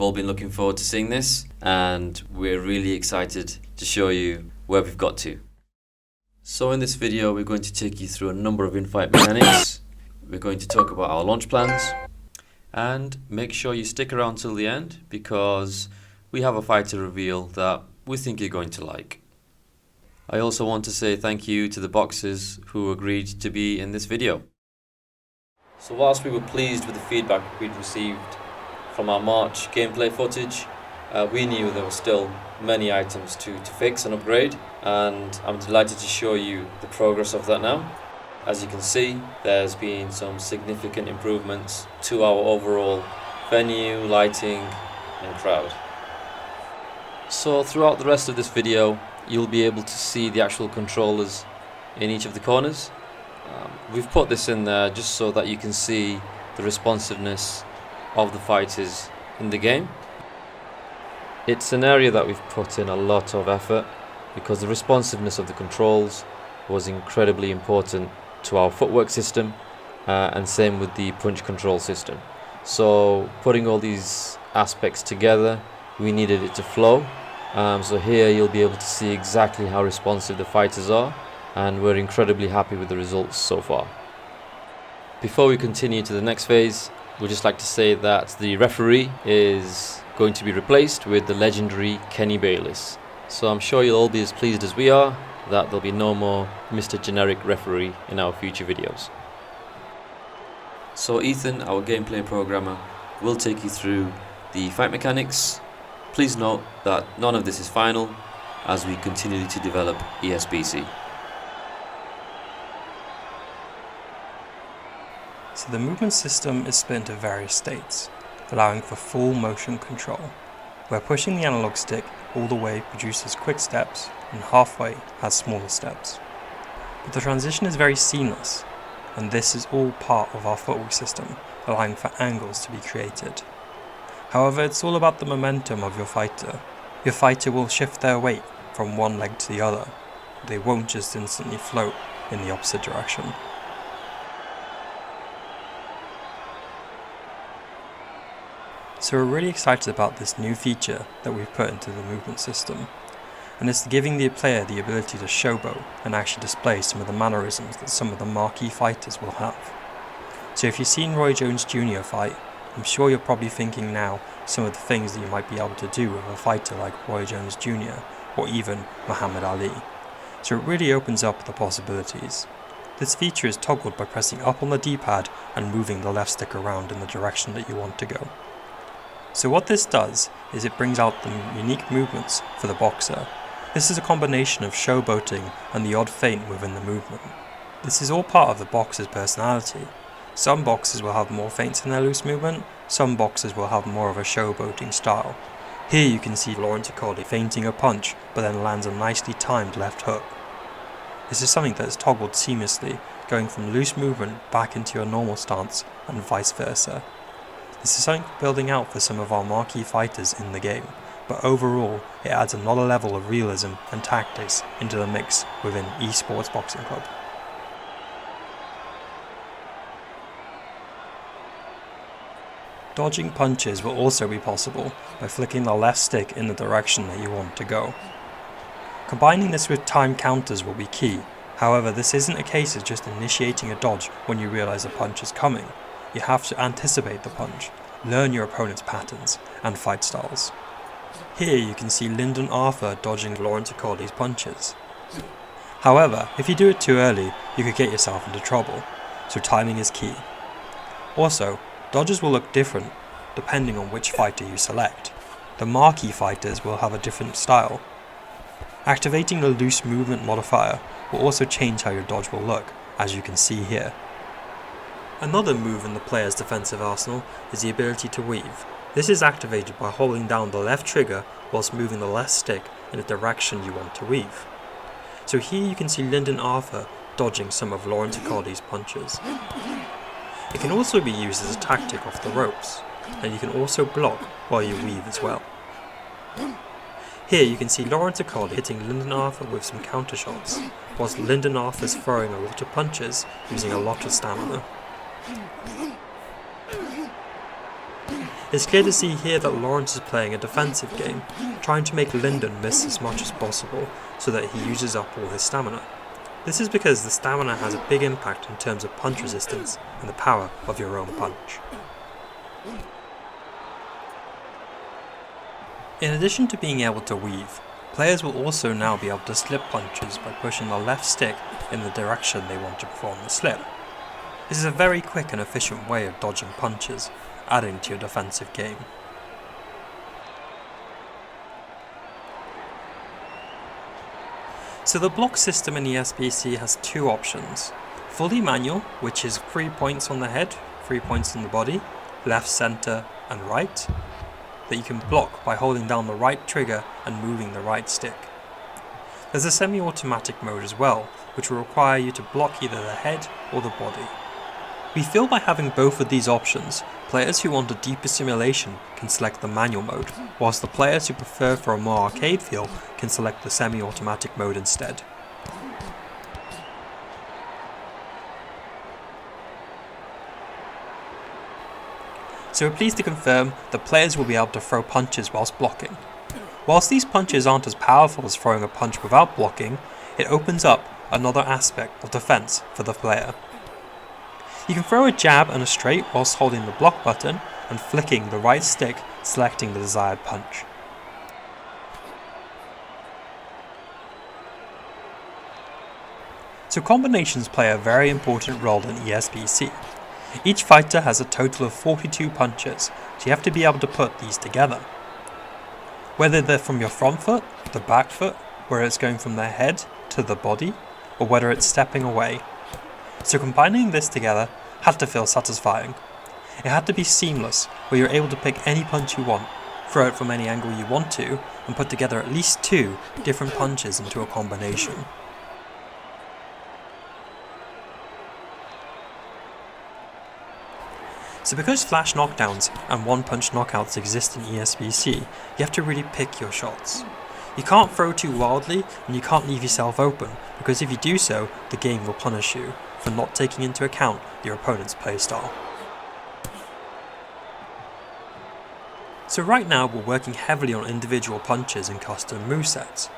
you've all been looking forward to seeing this, and we're really excited to show you where we've got to. So in this video we're going to take you through a number of in-fight mechanics. We're going to talk about our launch plans, and make sure you stick around till the end because we have a fighter reveal that we think you're going to like. I also want to say thank you to the boxers who agreed to be in this video. So whilst we were pleased with the feedback we'd received from our March gameplay footage, we knew there were still many items to fix and upgrade, and I'm delighted to show you the progress of that now. As you can see, there's been some significant improvements to our overall venue, lighting and crowd. So throughout the rest of this video you'll be able to see the actual controllers in each of the corners. We've put this in there just so that you can see the responsiveness of the fighters in the game. It's an area that we've put in a lot of effort because the responsiveness of the controls was incredibly important to our footwork system, and same with the punch control system. So putting all these aspects together, we needed it to flow. So here you'll be able to see exactly how responsive the fighters are, and we're incredibly happy with the results so far. Before we continue to the next phase, we'd just like to say that the referee is going to be replaced with the legendary Kenny Bayliss. So I'm sure you'll all be as pleased as we are that there'll be no more Mr. Generic referee in our future videos. So Ethan, our gameplay programmer, will take you through the fight mechanics. Please note that none of this is final as we continue to develop ESBC. So the movement system is split into various states, allowing for full motion control, where pushing the analog stick all the way produces quick steps and halfway has smaller steps. But the transition is very seamless, and this is all part of our footwork system, allowing for angles to be created. However, it's all about the momentum of your fighter. Your fighter will shift their weight from one leg to the other. They won't just instantly float in the opposite direction. So we're really excited about this new feature that we've put into the movement system, and it's giving the player the ability to showboat and actually display some of the mannerisms that some of the marquee fighters will have. So if you've seen Roy Jones Jr. fight, I'm sure you're probably thinking now some of the things that you might be able to do with a fighter like Roy Jones Jr. or even Muhammad Ali. So it really opens up the possibilities. This feature is toggled by pressing up on the D-pad and moving the left stick around in the direction that you want to go. So what this does is it brings out the unique movements for the boxer. This is a combination of showboating and the odd feint within the movement. This is all part of the boxer's personality. Some boxers will have more feints in their loose movement, some boxers will have more of a showboating style. Here you can see Lawrence Okolie feinting a punch but then lands a nicely timed left hook. This is something that is toggled seamlessly, going from loose movement back into your normal stance and vice versa. This is something we're building out for some of our marquee fighters in the game, but overall it adds another level of realism and tactics into the mix within eSports Boxing Club. Dodging punches will also be possible by flicking the left stick in the direction that you want to go. Combining this with time counters will be key. However, this isn't a case of just initiating a dodge when you realize a punch is coming. You have to anticipate the punch, learn your opponent's patterns and fight styles. Here you can see Lyndon Arthur dodging Lawrence Okolie's punches. However, if you do it too early, you could get yourself into trouble, so timing is key. Also, dodges will look different depending on which fighter you select. The marquee fighters will have a different style. Activating the loose movement modifier will also change how your dodge will look, as you can see here. Another move in the player's defensive arsenal is the ability to weave. This is activated by holding down the left trigger whilst moving the left stick in the direction you want to weave. So here you can see Lyndon Arthur dodging some of Lawrence Okolie's punches. It can also be used as a tactic off the ropes, and you can also block while you weave as well. Here you can see Lawrence Okolie hitting Lyndon Arthur with some counter shots, whilst Lyndon Arthur's throwing a lot of punches using a lot of stamina. It's clear to see here that Lawrence is playing a defensive game, trying to make Lyndon miss as much as possible so that he uses up all his stamina. This is because the stamina has a big impact in terms of punch resistance and the power of your own punch. In addition to being able to weave, players will also now be able to slip punches by pushing the left stick in the direction they want to perform the slip. This is a very quick and efficient way of dodging punches, adding to your defensive game. So the block system in ESBC has two options. Fully manual, which is 3 points on the head, 3 points on the body, left, center and right, that you can block by holding down the right trigger and moving the right stick. There's a semi-automatic mode as well, which will require you to block either the head or the body. We feel by having both of these options, players who want a deeper simulation can select the manual mode, whilst the players who prefer for a more arcade feel can select the semi-automatic mode instead. So we're pleased to confirm that players will be able to throw punches whilst blocking. Whilst these punches aren't as powerful as throwing a punch without blocking, it opens up another aspect of defense for the player. You can throw a jab and a straight whilst holding the block button and flicking the right stick, selecting the desired punch. So combinations play a very important role in ESBC. Each fighter has a total of 42 punches, so you have to be able to put these together. Whether they're from your front foot, the back foot, where it's going from their head to the body, or whether it's stepping away. So combining this together had to feel satisfying. It had to be seamless, where you're able to pick any punch you want, throw it from any angle you want to, and put together at least 2 different punches into a combination. So because flash knockdowns and one-punch knockouts exist in ESBC, you have to really pick your shots. You can't throw too wildly and you can't leave yourself open, because if you do so, the game will punish you for not taking into account your opponent's playstyle. So right now we're working heavily on individual punches and custom movesets.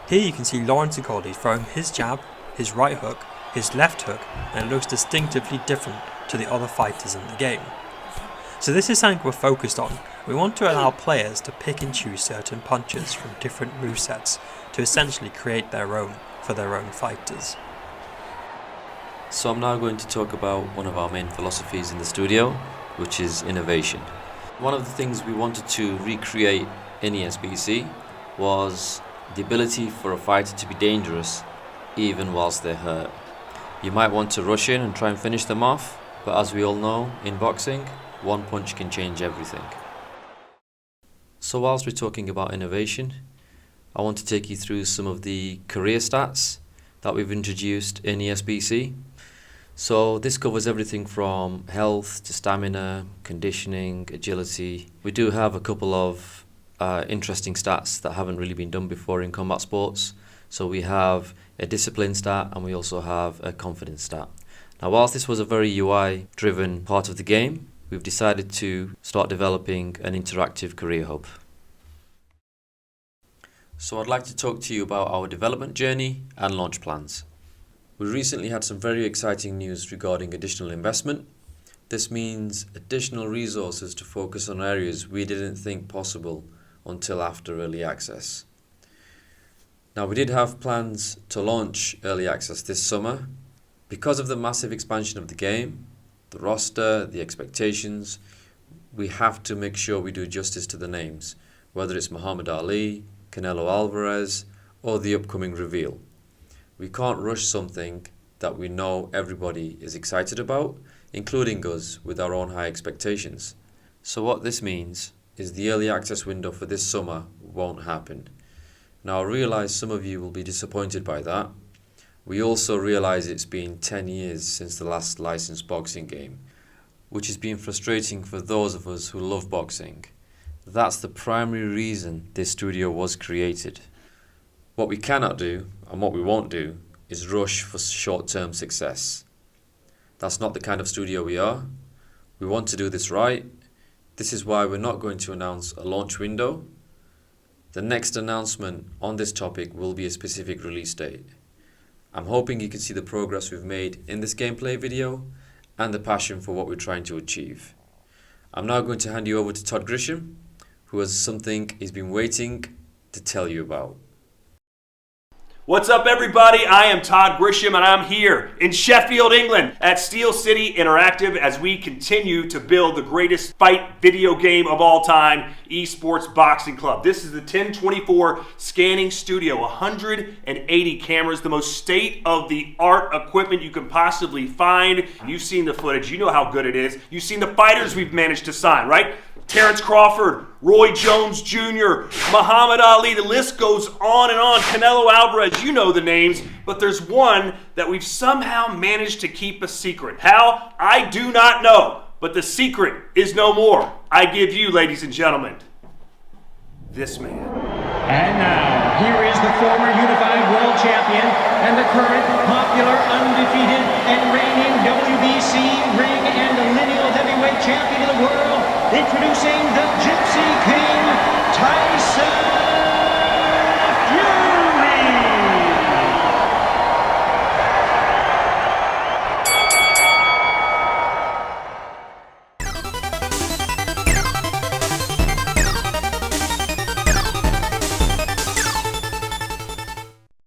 Here you can see Lawrence Icardi throwing his jab, his right hook, his left hook, and it looks distinctively different to the other fighters in the game. So this is something we're focused on. We want to allow players to pick and choose certain punches from different movesets to essentially create their own for their own fighters. So I'm now going to talk about one of our main philosophies in the studio, which is innovation. One of the things we wanted to recreate in ESBC was the ability for a fighter to be dangerous even whilst they're hurt. You might want to rush in and try and finish them off, but as we all know, in boxing, one punch can change everything. So whilst we're talking about innovation, I want to take you through some of the career stats that we've introduced in ESBC. So this covers everything from health to stamina, conditioning, agility. We do have a couple of interesting stats that haven't really been done before in combat sports. So we have a discipline stat and we also have a confidence stat. Now whilst this was a very UI driven part of the game, we've decided to start developing an interactive career hub. So I'd like to talk to you about our development journey and launch plans. We recently had some very exciting news regarding additional investment. This means additional resources to focus on areas we didn't think possible until after early access. Now we did have plans to launch early access this summer. Because of the massive expansion of the game, the roster, the expectations, we have to make sure we do justice to the names, whether it's Muhammad Ali, Canelo Alvarez, or the upcoming reveal. We can't rush something that we know everybody is excited about, including us with our own high expectations. So what this means is the early access window for this summer won't happen. Now I realise some of you will be disappointed by that. We also realise it's been 10 years since the last licensed boxing game, which has been frustrating for those of us who love boxing. That's the primary reason this studio was created. What we cannot do, and what we won't do, is rush for short-term success. That's not the kind of studio we are. We want to do this right, This is why we're not going to announce a launch window. The next announcement on this topic will be a specific release date. I'm hoping you can see the progress we've made in this gameplay video and the passion for what we're trying to achieve. I'm now going to hand you over to Todd Grisham, who has something he's been waiting to tell you about. What's up, everybody? I am Todd Grisham, and I'm here in Sheffield, England at Steel City Interactive as we continue to build the greatest fight video game of all time, eSports Boxing Club. This is the 1024 scanning studio, 180 cameras, the most state-of-the-art equipment you can possibly find. You've seen the footage. You know how good it is. You've seen the fighters we've managed to sign, right? Terrence Crawford, Roy Jones Jr., Muhammad Ali, the list goes on and on. Canelo Alvarez, you know the names, but there's one that we've somehow managed to keep a secret. How? I do not know, but the secret is no more. I give you, ladies and gentlemen, this man. And now, here is the former unified world champion and the current popular, undefeated, and reigning WBC ring and lineal heavyweight champion of the world, introducing the Gypsy King, Tyson